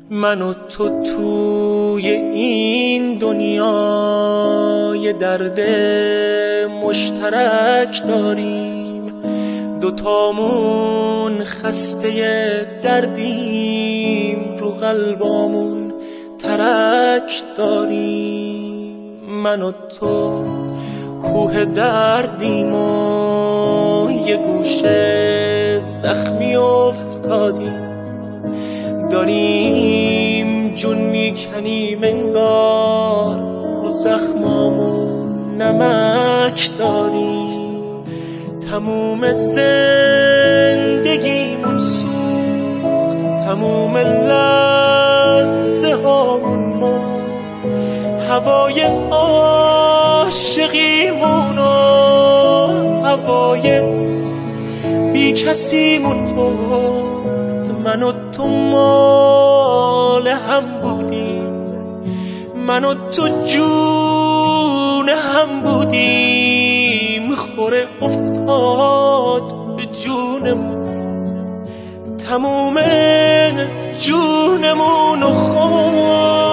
من و تو توی این دنیا یه درد مشترک داریم، دوتامون خسته دردیم، رو قلبامون ترک داریم. من و تو کوه دردیم و یه گوشه زخمی افتادیم، داریم جون میکنیم انگار، رو زخمامون نمک داریم. تموم زندگیمون سوخت، تموم لحظه هامون مرد، هوای عاشقیمون و هوای بی کسیمون برد. من و تو مال هم بودیم، من و تو جون هم بودیم، خوره افتاد به جونمون، تموم جونمون و خورد.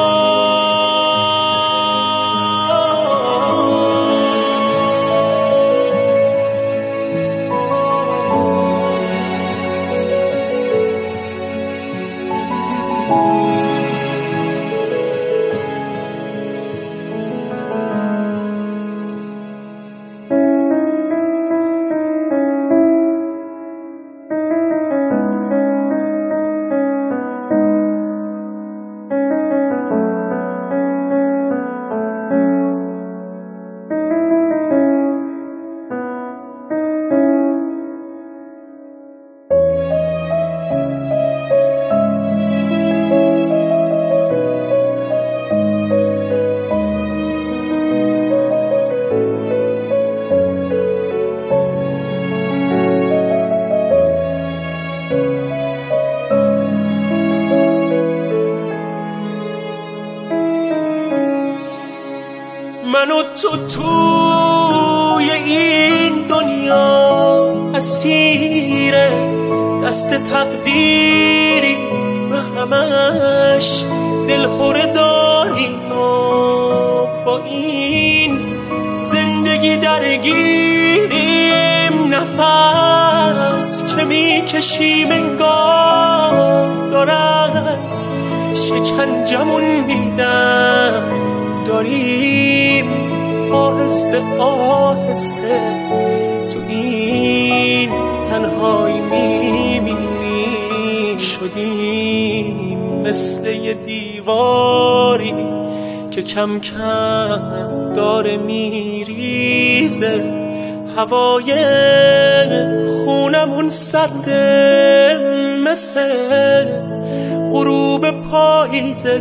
من و تو توی این دنیا اسیر دست تقدیری و همش دلخوره داریم و با این زندگی درگیریم. نفس که میکشیم انگار دارن شکنجمون میدن، داریم آهسته آهسته تو این تنهایی میمیریم. شدیم مثل یه دیواری که کم کم داره میریزه، هوای خونمون سرده مثل غروب پاییزه.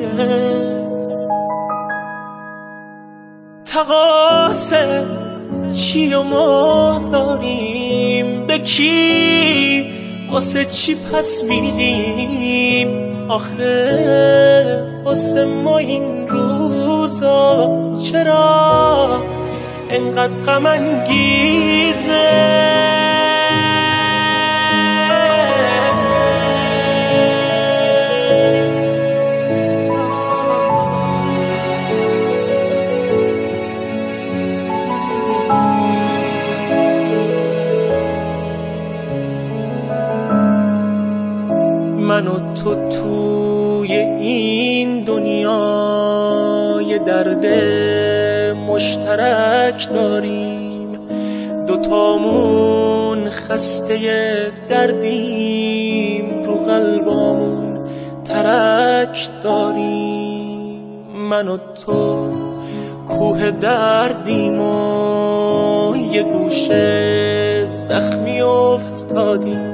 تقاصه چی و ما داریم، به کی واسه چی پس میدیم؟ آخه واسه ما این روزا چرا انقدر غم انگیزه؟ من و تو توی این دنیا یه درد مشترک داریم، دوتامون خسته دردیم، رو قلبامون ترک داریم. من و تو کوه دردیم و یه گوشه زخمی افتادیم،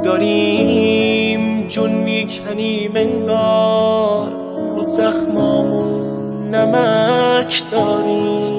داریم جون میکنیم انگار، رو زخمامون نمک داریم.